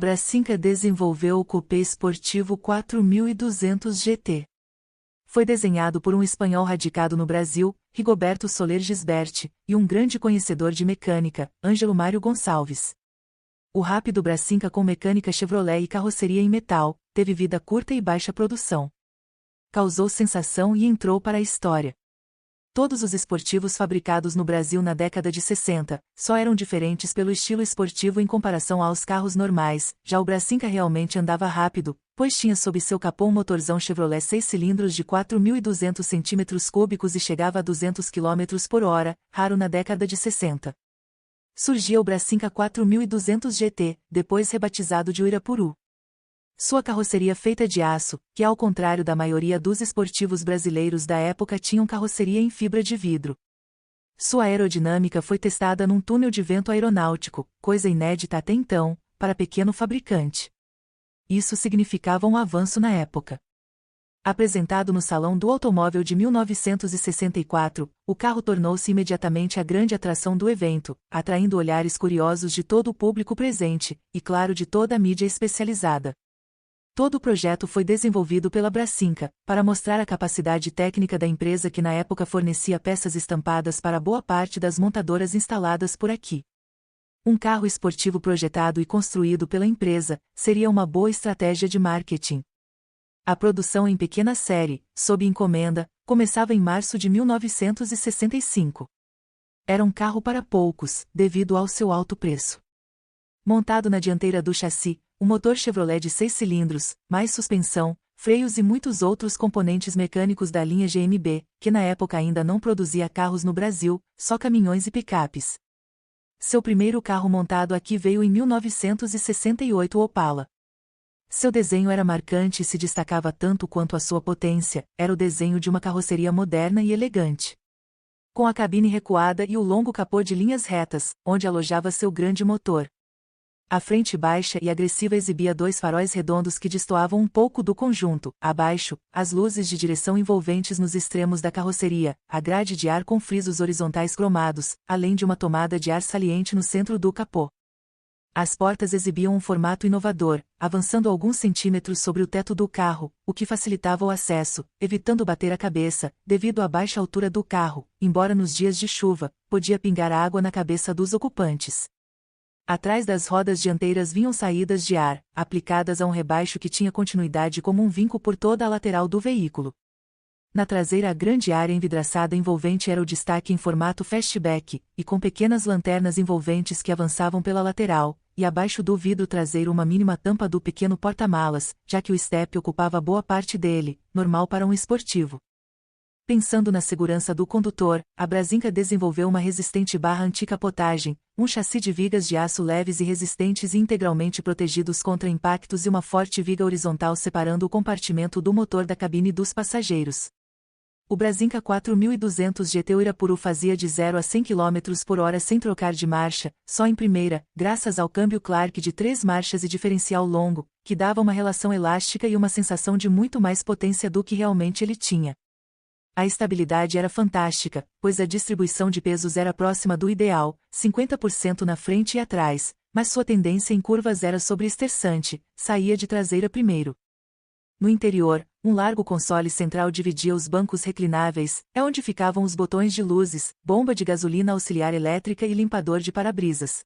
Brassinca desenvolveu o Coupé esportivo 4200 GT. Foi desenhado por um espanhol radicado no Brasil, Rigoberto Soler Gisberti, e um grande conhecedor de mecânica, Ângelo Mário Gonçalves. O rápido Brassinca com mecânica Chevrolet e carroceria em metal, teve vida curta e baixa produção. Causou sensação e entrou para a história. Todos os esportivos fabricados no Brasil na década de 60, só eram diferentes pelo estilo esportivo em comparação aos carros normais, já o Brassinca realmente andava rápido, pois tinha sob seu capô um motorzão Chevrolet 6 cilindros de 4.200 cm3 e chegava a 200 km por hora, raro na década de 60. Surgia o Brassinca 4200 GT, depois rebatizado de Uirapuru. Sua carroceria feita de aço, que ao contrário da maioria dos esportivos brasileiros da época tinham carroceria em fibra de vidro. Sua aerodinâmica foi testada num túnel de vento aeronáutico, coisa inédita até então, para pequeno fabricante. Isso significava um avanço na época. Apresentado no Salão do Automóvel de 1964, o carro tornou-se imediatamente a grande atração do evento, atraindo olhares curiosos de todo o público presente, e claro de toda a mídia especializada. Todo o projeto foi desenvolvido pela Brassinca, para mostrar a capacidade técnica da empresa que na época fornecia peças estampadas para boa parte das montadoras instaladas por aqui. Um carro esportivo projetado e construído pela empresa, seria uma boa estratégia de marketing. A produção em pequena série, sob encomenda, começava em março de 1965. Era um carro para poucos, devido ao seu alto preço. Montado na dianteira do chassi, um motor Chevrolet de 6 cilindros, mais suspensão, freios e muitos outros componentes mecânicos da linha GMB, que na época ainda não produzia carros no Brasil, só caminhões e picapes. Seu primeiro carro montado aqui veio em 1968, o Opala. Seu desenho era marcante e se destacava tanto quanto a sua potência, era o desenho de uma carroceria moderna e elegante. Com a cabine recuada e o longo capô de linhas retas, onde alojava seu grande motor. A frente baixa e agressiva exibia dois faróis redondos que destoavam um pouco do conjunto. Abaixo, as luzes de direção envolventes nos extremos da carroceria, a grade de ar com frisos horizontais cromados, além de uma tomada de ar saliente no centro do capô. As portas exibiam um formato inovador, avançando alguns centímetros sobre o teto do carro, o que facilitava o acesso, evitando bater a cabeça, devido à baixa altura do carro, embora nos dias de chuva, podia pingar água na cabeça dos ocupantes. Atrás das rodas dianteiras vinham saídas de ar, aplicadas a um rebaixo que tinha continuidade como um vinco por toda a lateral do veículo. Na traseira a grande área envidraçada envolvente era o destaque em formato fastback, e com pequenas lanternas envolventes que avançavam pela lateral, e abaixo do vidro traseiro uma mínima tampa do pequeno porta-malas, já que o estepe ocupava boa parte dele, normal para um esportivo. Pensando na segurança do condutor, a Brassinca desenvolveu uma resistente barra anti-capotagem, um chassi de vigas de aço leves e resistentes e integralmente protegidos contra impactos e uma forte viga horizontal separando o compartimento do motor da cabine dos passageiros. O Brassinca 4200 GT Uirapuru fazia de 0 a 100 km por hora sem trocar de marcha, só em primeira, graças ao câmbio Clark de 3 marchas e diferencial longo, que dava uma relação elástica e uma sensação de muito mais potência do que realmente ele tinha. A estabilidade era fantástica, pois a distribuição de pesos era próxima do ideal, 50% na frente e atrás, mas sua tendência em curvas era sobreestressante, saía de traseira primeiro. No interior, um largo console central dividia os bancos reclináveis, é onde ficavam os botões de luzes, bomba de gasolina auxiliar elétrica e limpador de para-brisas.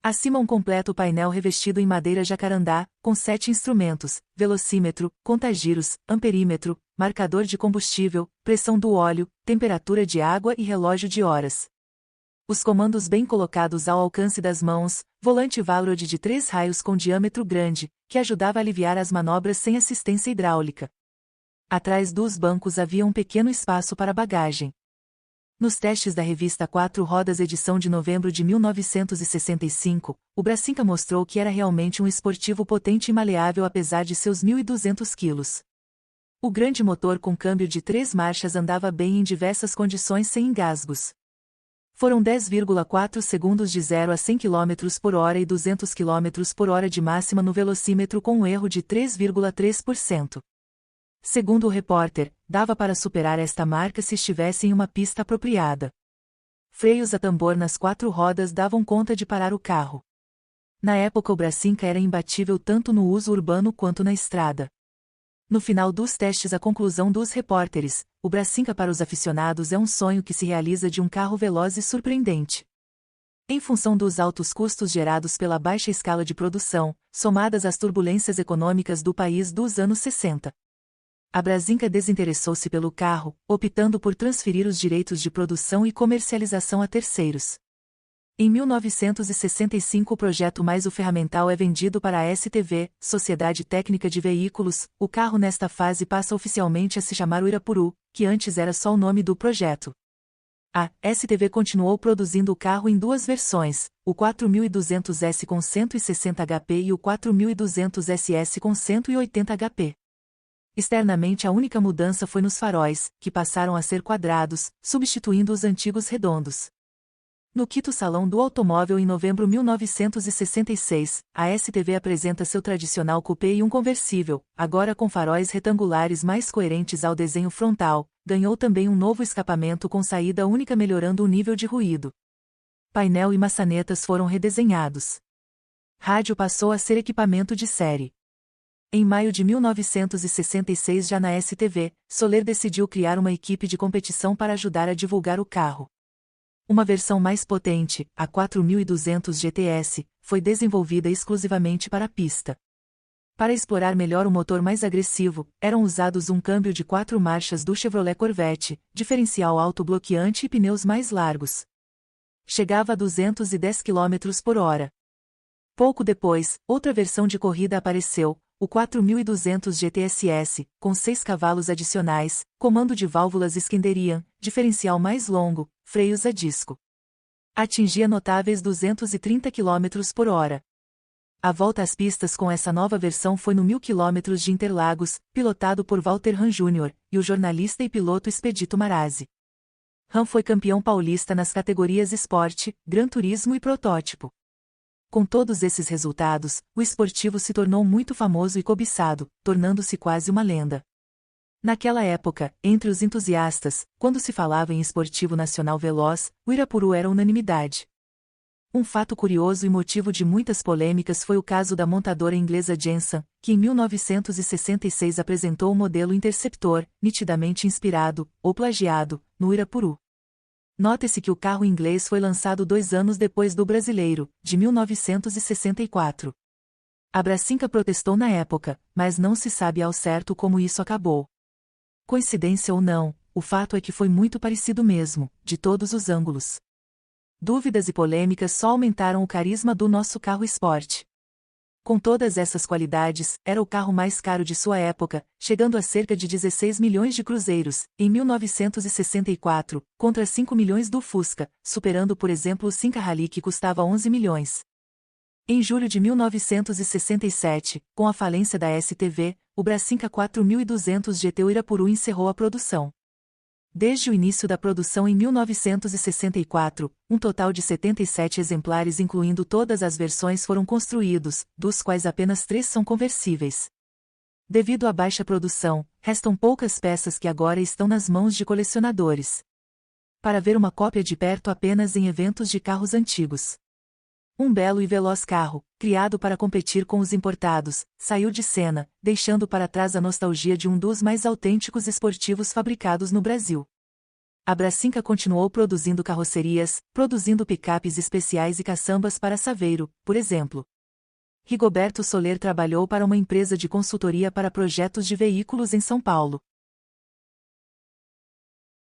Acima um completo painel revestido em madeira jacarandá, com 7 instrumentos, velocímetro, contagiros, amperímetro, marcador de combustível, pressão do óleo, temperatura de água e relógio de horas. Os comandos bem colocados ao alcance das mãos, volante Valrod de 3 raios com diâmetro grande, que ajudava a aliviar as manobras sem assistência hidráulica. Atrás dos bancos havia um pequeno espaço para bagagem. Nos testes da revista 4 Rodas edição de novembro de 1965, o Brassinca mostrou que era realmente um esportivo potente e maleável apesar de seus 1.200 quilos. O grande motor com câmbio de 3 marchas andava bem em diversas condições sem engasgos. Foram 10,4 segundos de 0 a 100 km por hora e 200 km por hora de máxima no velocímetro com um erro de 3,3%. Segundo o repórter, dava para superar esta marca se estivesse em uma pista apropriada. Freios a tambor nas 4 rodas davam conta de parar o carro. Na época o Brassinca era imbatível tanto no uso urbano quanto na estrada. No final dos testes, a conclusão dos repórteres, o Brassinca para os aficionados é um sonho que se realiza de um carro veloz e surpreendente. Em função dos altos custos gerados pela baixa escala de produção, somadas às turbulências econômicas do país dos anos 60. A Brassinca desinteressou-se pelo carro, optando por transferir os direitos de produção e comercialização a terceiros. Em 1965 o projeto mais o ferramental é vendido para a STV, Sociedade Técnica de Veículos. O carro nesta fase passa oficialmente a se chamar o Irapuru, que antes era só o nome do projeto. A STV continuou produzindo o carro em duas versões, o 4200S com 160 HP e o 4200SS com 180 HP. Externamente a única mudança foi nos faróis, que passaram a ser quadrados, substituindo os antigos redondos. No Quito Salão do Automóvel em novembro de 1966, a STV apresenta seu tradicional coupé e um conversível, agora com faróis retangulares mais coerentes ao desenho frontal. Ganhou também um novo escapamento com saída única, melhorando o nível de ruído. Painel e maçanetas foram redesenhados. Rádio passou a ser equipamento de série. Em maio de 1966, já na STV, Soler decidiu criar uma equipe de competição para ajudar a divulgar o carro. Uma versão mais potente, a 4200 GTS, foi desenvolvida exclusivamente para a pista. Para explorar melhor o motor mais agressivo, eram usados um câmbio de 4 marchas do Chevrolet Corvette, diferencial autobloqueante e pneus mais largos. Chegava a 210 km por hora. Pouco depois, outra versão de corrida apareceu, o 4200 GTSS, com 6 cavalos adicionais, comando de válvulas Skinderian, diferencial mais longo, freios a disco. Atingia notáveis 230 km por hora. A volta às pistas com essa nova versão foi no 1000 km de Interlagos, pilotado por Walter Ram Jr., e o jornalista e piloto Expedito Marazzi. Ram foi campeão paulista nas categorias Sport, Gran Turismo e Protótipo. Com todos esses resultados, o esportivo se tornou muito famoso e cobiçado, tornando-se quase uma lenda. Naquela época, entre os entusiastas, quando se falava em esportivo nacional veloz, o Irapuru era unanimidade. Um fato curioso e motivo de muitas polêmicas foi o caso da montadora inglesa Jensen, que em 1966 apresentou o modelo Interceptor, nitidamente inspirado, ou plagiado, no Irapuru. Note-se que o carro inglês foi lançado 2 anos depois do brasileiro, de 1964. A Brassinca protestou na época, mas não se sabe ao certo como isso acabou. Coincidência ou não, o fato é que foi muito parecido mesmo, de todos os ângulos. Dúvidas e polêmicas só aumentaram o carisma do nosso carro esporte. Com todas essas qualidades, era o carro mais caro de sua época, chegando a cerca de 16 milhões de cruzeiros, em 1964, contra 5 milhões do Fusca, superando por exemplo o Simca Rally que custava 11 milhões. Em julho de 1967, com a falência da STV, o Brassinca 4200 GT Irapuru encerrou a produção. Desde o início da produção em 1964, um total de 77 exemplares incluindo todas as versões foram construídos, dos quais apenas 3 são conversíveis. Devido à baixa produção, restam poucas peças que agora estão nas mãos de colecionadores. Para ver uma cópia de perto apenas em eventos de carros antigos. Um belo e veloz carro, criado para competir com os importados, saiu de cena, deixando para trás a nostalgia de um dos mais autênticos esportivos fabricados no Brasil. A Brassinca continuou produzindo carrocerias, produzindo picapes especiais e caçambas para Saveiro, por exemplo. Rigoberto Soler trabalhou para uma empresa de consultoria para projetos de veículos em São Paulo.